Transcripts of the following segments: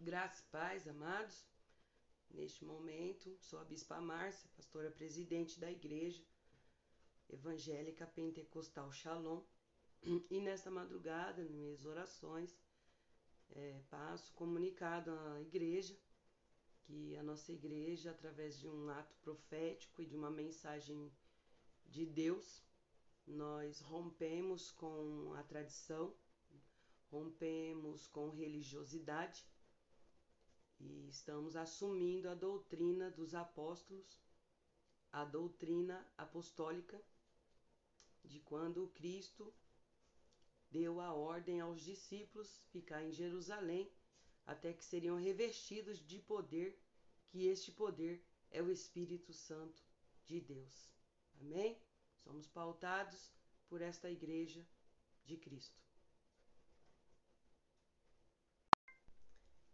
Graça e paz, amados. Neste momento, sou a Bispa Márcia, pastora presidente da Igreja Evangélica Pentecostal Shalom. E nesta madrugada, nas minhas orações, passo comunicado à Igreja que a nossa Igreja, através de um ato profético e de uma mensagem de Deus, nós rompemos com a tradição, rompemos com religiosidade, e estamos assumindo a doutrina dos apóstolos, a doutrina apostólica, de quando Cristo deu a ordem aos discípulos ficar em Jerusalém, até que seriam revestidos de poder, que este poder é o Espírito Santo de Deus. Amém? Somos pautados por esta Igreja de Cristo.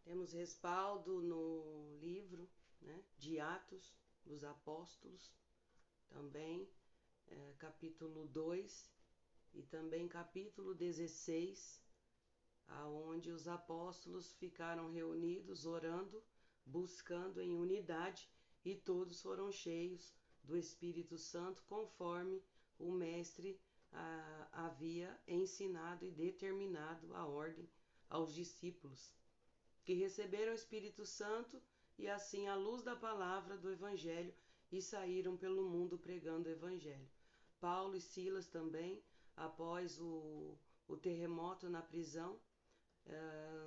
Temos respaldo no livro, de Atos dos Apóstolos, também capítulo 2 e também capítulo 16, aonde os apóstolos ficaram reunidos, orando, buscando em unidade, e todos foram cheios do Espírito Santo, conforme o Mestre havia ensinado e determinado a ordem aos discípulos, que receberam o Espírito Santo e assim a luz da palavra do Evangelho e saíram pelo mundo pregando o Evangelho. Paulo e Silas também, após o terremoto na prisão,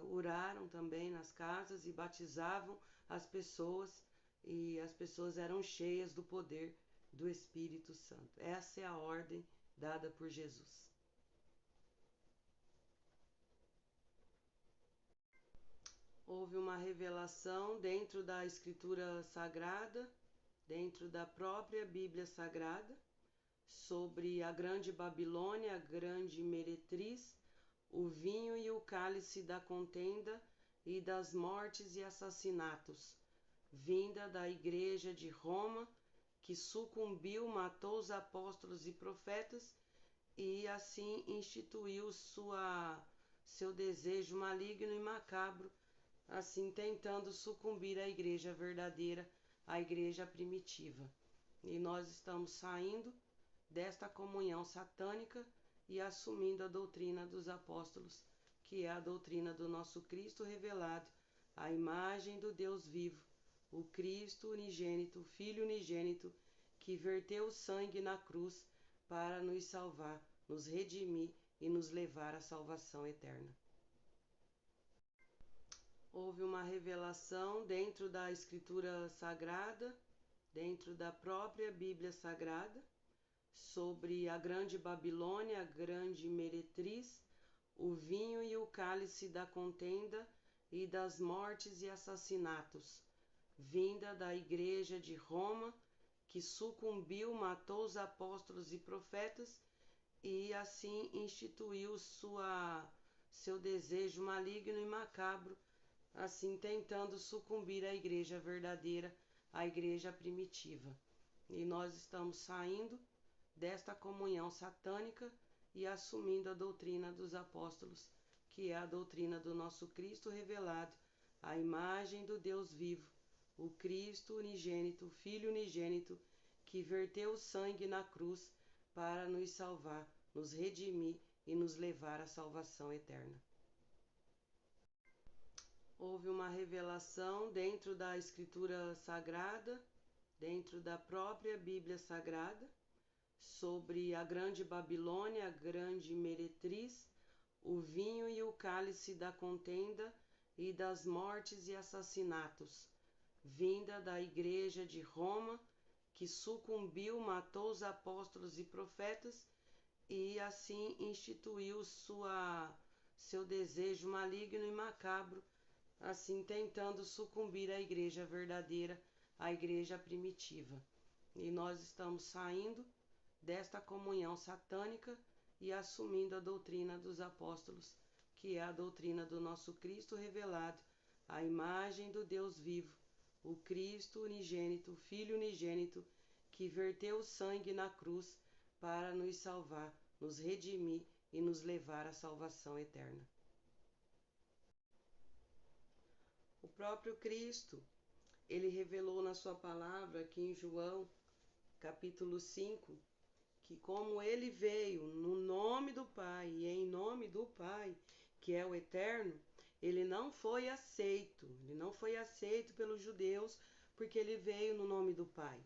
oraram também nas casas e batizavam as pessoas, e as pessoas eram cheias do poder do Espírito Santo. Essa é a ordem dada por Jesus. Houve uma revelação dentro da Escritura Sagrada, dentro da própria Bíblia Sagrada, sobre a grande Babilônia, a grande meretriz, o vinho e o cálice da contenda e das mortes e assassinatos, vinda da Igreja de Roma, que sucumbiu, matou os apóstolos e profetas e assim instituiu seu desejo maligno e macabro, assim tentando sucumbir à igreja verdadeira, à igreja primitiva. E nós estamos saindo desta comunhão satânica e assumindo a doutrina dos apóstolos, que é a doutrina do nosso Cristo revelado, a imagem do Deus vivo, o Cristo unigênito, Filho unigênito, que verteu o sangue na cruz para nos salvar, nos redimir e nos levar à salvação eterna. Houve uma revelação dentro da Escritura Sagrada, dentro da própria Bíblia Sagrada, sobre a grande Babilônia, a grande meretriz, o vinho e o cálice da contenda e das mortes e assassinatos, vinda da Igreja de Roma, que sucumbiu, matou os apóstolos e profetas e assim instituiu seu desejo maligno e macabro, assim tentando sucumbir à igreja verdadeira, à igreja primitiva. E nós estamos saindo desta comunhão satânica e assumindo a doutrina dos apóstolos, que é a doutrina do nosso Cristo revelado, a imagem do Deus vivo, o Cristo unigênito, Filho unigênito, que verteu o sangue na cruz para nos salvar, nos redimir e nos levar à salvação eterna. Houve uma revelação dentro da Escritura Sagrada, dentro da própria Bíblia Sagrada, sobre a grande Babilônia, a grande meretriz, o vinho e o cálice da contenda e das mortes e assassinatos, vinda da Igreja de Roma, que sucumbiu, matou os apóstolos e profetas e assim instituiu seu desejo maligno e macabro, assim tentando sucumbir à igreja verdadeira, à igreja primitiva. E nós estamos saindo desta comunhão satânica e assumindo a doutrina dos apóstolos, que é a doutrina do nosso Cristo revelado, a imagem do Deus vivo, o Cristo unigênito, Filho unigênito, que verteu o sangue na cruz para nos salvar, nos redimir e nos levar à salvação eterna. O próprio Cristo, ele revelou na sua palavra aqui em João, capítulo 5, que como ele veio no nome do Pai e em nome do Pai, que é o Eterno, ele não foi aceito pelos judeus, porque ele veio no nome do Pai.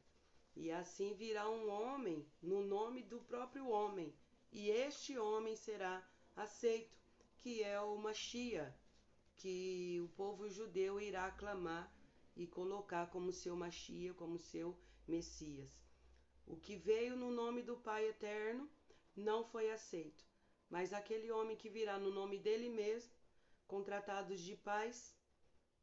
E assim virá um homem no nome do próprio homem, e este homem será aceito, que é o Mashiach, que o povo judeu irá aclamar e colocar como seu Mashiach, como seu Messias. O que veio no nome do Pai Eterno não foi aceito, mas aquele homem que virá no nome dele mesmo, com tratados de paz,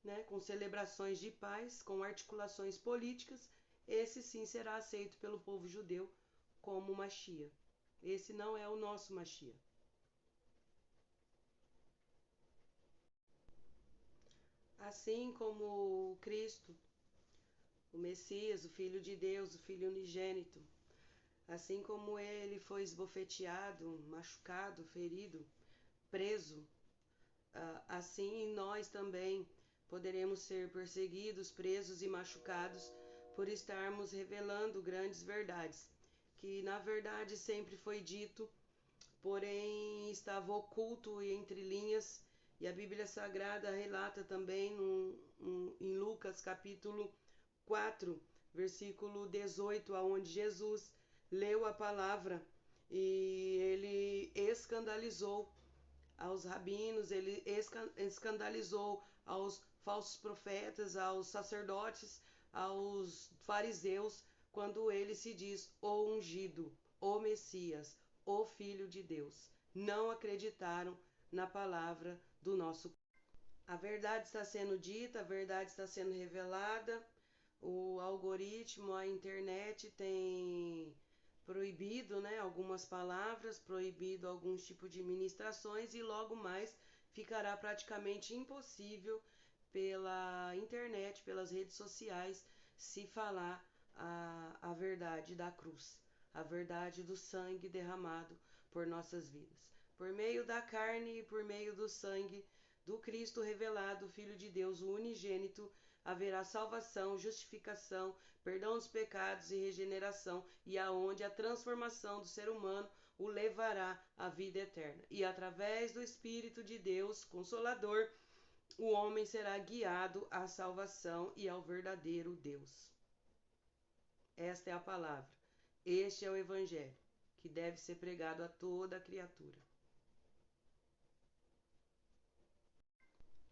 né, com celebrações de paz, com articulações políticas, esse sim será aceito pelo povo judeu como Mashiach. Esse não é o nosso Mashiach. Assim como o Cristo, o Messias, o Filho de Deus, o Filho unigênito, assim como ele foi esbofeteado, machucado, ferido, preso, assim nós também poderemos ser perseguidos, presos e machucados por estarmos revelando grandes verdades, que na verdade sempre foi dito, porém estava oculto entre linhas, e a Bíblia Sagrada relata também em Lucas capítulo 4, versículo 18, aonde Jesus leu a palavra e ele escandalizou aos rabinos, ele escandalizou aos falsos profetas, aos sacerdotes, aos fariseus, quando ele se diz o ungido, o Messias, o Filho de Deus. Não acreditaram na palavra do nosso. A verdade está sendo dita, a verdade está sendo revelada, o algoritmo, a internet tem proibido, né, algumas palavras, proibido alguns tipos de ministrações e logo mais ficará praticamente impossível pela internet, pelas redes sociais, se falar a verdade da cruz, a verdade do sangue derramado por nossas vidas. Por meio da carne e por meio do sangue do Cristo revelado, Filho de Deus, o unigênito, haverá salvação, justificação, perdão dos pecados e regeneração, e aonde a transformação do ser humano o levará à vida eterna. E através do Espírito de Deus, Consolador, o homem será guiado à salvação e ao verdadeiro Deus. Esta é a palavra. Este é o Evangelho, que deve ser pregado a toda criatura.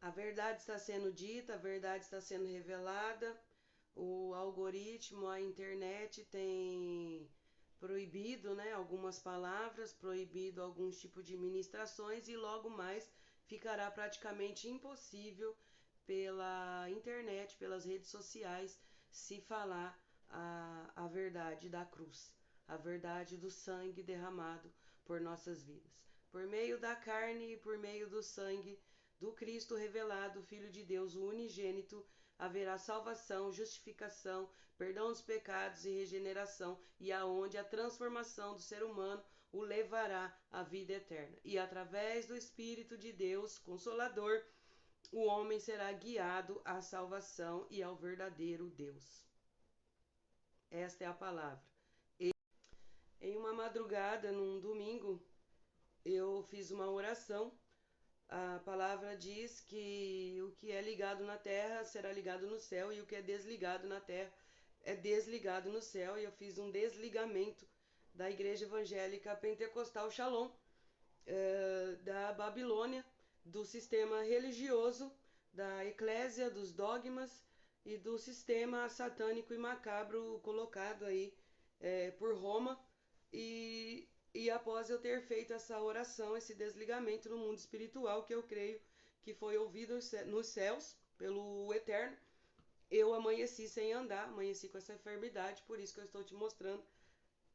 A verdade está sendo dita, a verdade está sendo revelada, o algoritmo, a internet tem proibido, né, algumas palavras, proibido alguns tipos de ministrações e logo mais ficará praticamente impossível pela internet, pelas redes sociais, se falar a verdade da cruz, a verdade do sangue derramado por nossas vidas. Por meio da carne e por meio do sangue do Cristo revelado, Filho de Deus, o unigênito, haverá salvação, justificação, perdão dos pecados e regeneração, e aonde a transformação do ser humano o levará à vida eterna. E através do Espírito de Deus, Consolador, o homem será guiado à salvação e ao verdadeiro Deus. Esta é a palavra. Em uma madrugada, num domingo, eu fiz uma oração. A palavra diz que o que é ligado na terra será ligado no céu e o que é desligado na terra é desligado no céu. E eu fiz um desligamento da Igreja Evangélica Pentecostal Shalom, da Babilônia, do sistema religioso, da eclésia, dos dogmas e do sistema satânico e macabro colocado aí por Roma. E após eu ter feito essa oração, esse desligamento no mundo espiritual, que eu creio que foi ouvido nos céus pelo Eterno, eu amanheci sem andar, amanheci com essa enfermidade, por isso que eu estou te mostrando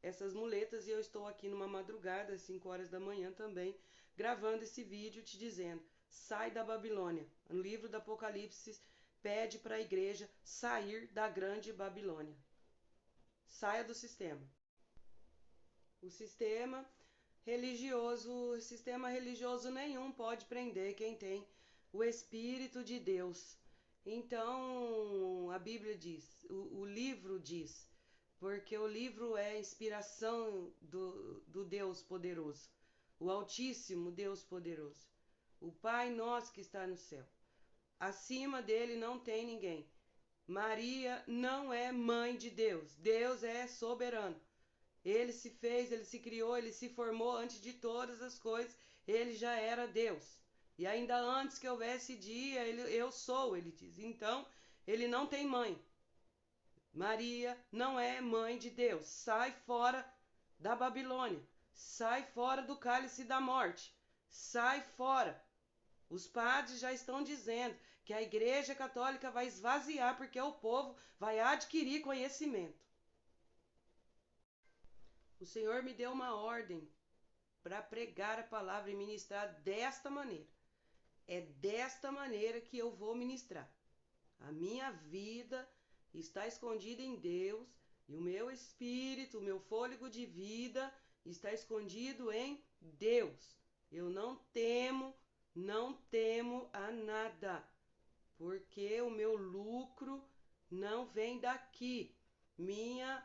essas muletas, e eu estou aqui numa madrugada, às 5 horas da manhã também, gravando esse vídeo te dizendo, sai da Babilônia. No livro do Apocalipse pede para a igreja sair da grande Babilônia. Saia do sistema. O sistema religioso nenhum pode prender quem tem o Espírito de Deus. Então, a Bíblia diz, o livro diz, porque o livro é a inspiração do Deus poderoso, o Altíssimo Deus poderoso, o Pai nosso que está no céu. Acima dele não tem ninguém. Maria não é mãe de Deus. Deus é soberano. Ele se fez, ele se criou, ele se formou antes de todas as coisas. Ele já era Deus. E ainda antes que houvesse dia, eu sou, ele diz. Então, ele não tem mãe. Maria não é mãe de Deus. Sai fora da Babilônia. Sai fora do cálice da morte. Sai fora. Os padres já estão dizendo que a Igreja Católica vai esvaziar porque o povo vai adquirir conhecimento. O Senhor me deu uma ordem para pregar a palavra e ministrar desta maneira. É desta maneira que eu vou ministrar. A minha vida está escondida em Deus e o meu espírito, o meu fôlego de vida está escondido em Deus. Eu não temo a nada, porque o meu lucro não vem daqui. Minha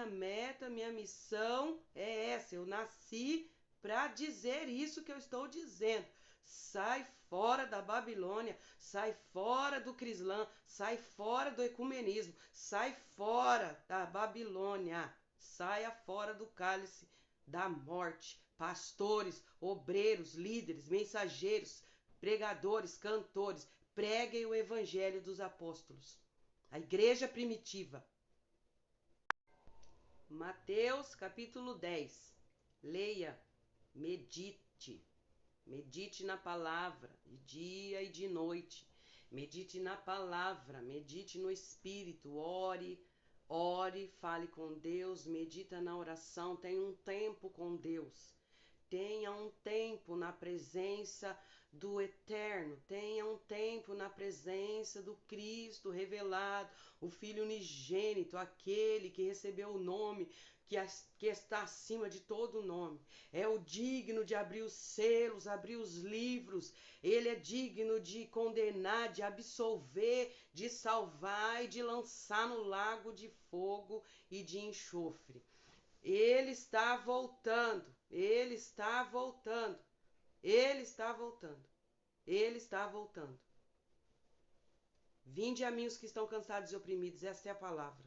meta, minha missão é essa. Eu nasci para dizer isso que eu estou dizendo. Sai fora da Babilônia, sai fora do Crislã, sai fora do ecumenismo, sai fora da Babilônia, saia fora do cálice da morte. Pastores, obreiros, líderes, mensageiros, pregadores, cantores, preguem o evangelho dos apóstolos. A igreja primitiva. Mateus capítulo 10. Leia, medite. Medite na palavra, de dia e de noite. Medite na palavra, medite no Espírito, ore, fale com Deus, medita na oração, tenha um tempo com Deus. Tenha um tempo na presença do Eterno, tenha um tempo na presença do Cristo revelado, o Filho unigênito, aquele que recebeu o nome que está acima de todo nome. É o digno de abrir os selos, abrir os livros. Ele é digno de condenar, de absolver, de salvar e de lançar no lago de fogo e de enxofre. Ele está voltando, ele está voltando, ele está voltando, ele está voltando. Vinde a mim os que estão cansados e oprimidos, esta é a palavra.